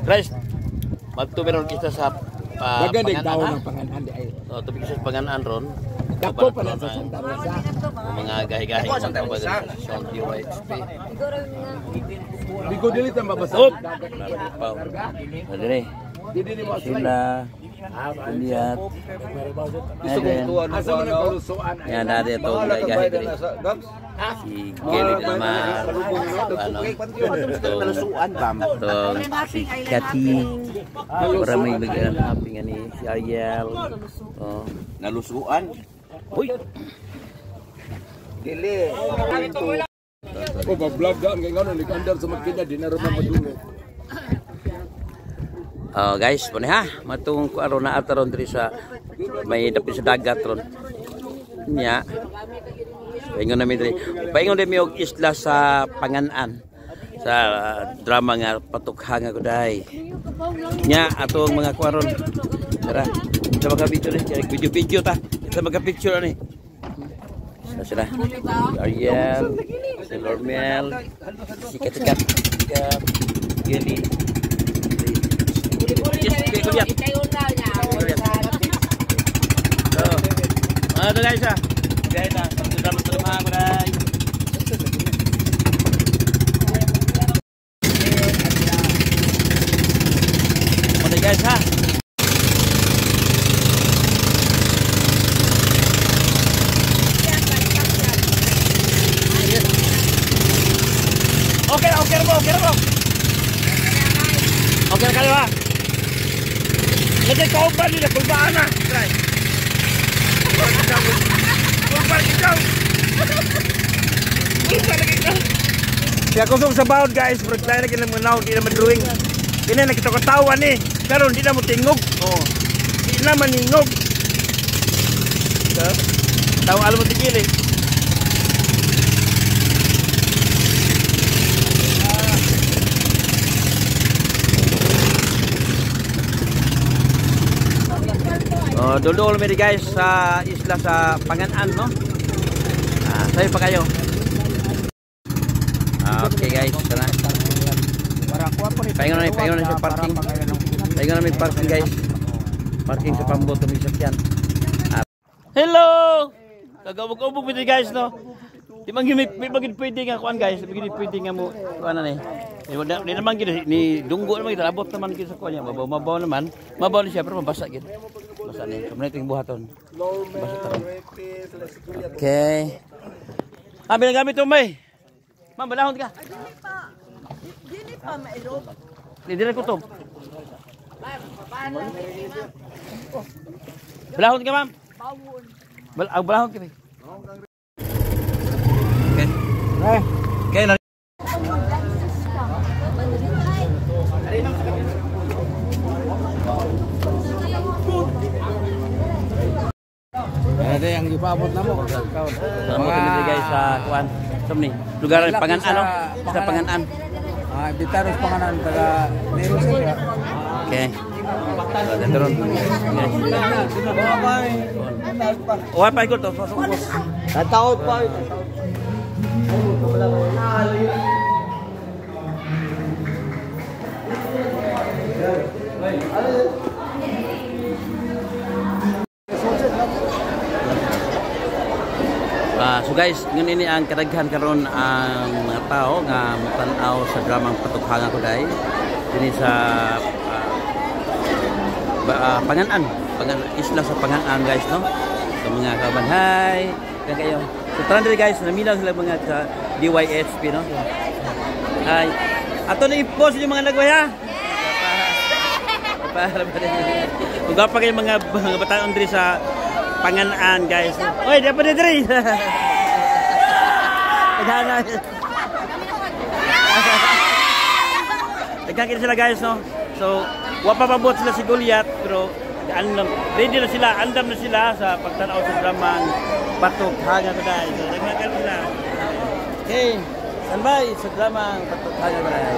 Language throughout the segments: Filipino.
Guys, magto meron kita sa panganan ng panganan di ay. So, tubig sa panganan ron. Dako pa na sa Santa Rosa. Mga gahi-gahi sa DYHP. Di ko dili ta mabasa. Adere. Sila lihat. Gusto ko tuwa asa man kalusuan. Yan na dito gahi-gahi diri. Si Kelly Damar, ano, kalusuan bam. si Cathy, para may bigyan happy nga ni si Ariel. Oh, Nalusuan. uy. Dili. Ko ba vlog da ngay ngano ni kandar sa makina di na ro madungog. Oh guys, pone ha, matung ko aron na ataron diri sa may dapit sa dagat ron. Nya. Paingon na mi diri. Paingon mi og isla sa Panganan. Sa drama nga patukhang ako dai. Nya atong mga kwaron. Tara, sa mga video video ta. Sa mga picture ani. Sila. Ariel, si Lormel, si Katikat, Geli. Lihat. Ada guys ah. Guys ah, sudah berterima kasih. Oke guys ha. Oke bro. Oke kali Pak. Lagi kau balik dah perubahan lah. Try. Ya kosong sa bawod guys, berkelahi na kinamanaw, di na madruing. Kini na kita katawan eh, karon di na mo tingog. Oh, di na maningog. Tahu alam mo tigil eh. Oh, dulu media guys sa isla sa Panganan, no? Sayo pa kayo. Okay guys, sana. Paingon na sa parking. Paingon na may parking guys. Parking sa pamboto may sakyan. Hello! Kagabog-ubog media guys, no? Di man gid pwede nga kuan guys, di pwede nga mo kuan na ni. Di naman gid ni dunggo naman abot naman gid sa kuan niya. Mabaw naman. Mabaw ni siya pero mabasa gid. Basa ni, kamay ting buhaton. Basa taron. Okay. Binagamit mo may. Ma'am, balahon ka. Dili pa mairo. Dili ko to. Balahon ka ma'am. Bawon. Balahon ka. Okay. Okay. Ada yang dipaabot na mo. Mga guys sa kuan. Sumni. Lugar Panganan ano? Sa Panganan. Bitaros Panganan taga Nero siya. Okay. Teron. Oh, pa ikot to. Tataot pa. So guys, ngan ini ang kadaghan karon ang mga tao nga matan-aw sa dramang Patukhang ako dai dinhi sa Panganan, isla sa Panganan guys, no? So mga kaban, hi. Kaya kayo. So tara diri guys, namilaw sila mga sa DYHP, no? Hi. Ato na i-post yung mga nagway ha. Para kung pa kayo mga bataon diri sa Panganan guys. Oy, di pa diri. Nagkakita sila guys, no? So, wapapabot sila si Goliath, pero ready na sila, andam na sila sa pagtanaw sa dramang Patukhang ako dai. So, nagkakita sila. Okay, standby sa dramang Patukhang ako dai.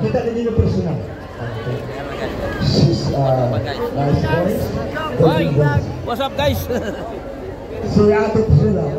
Kita din yung personal. She's nice voice. What's up guys? Si Ate Priscilla.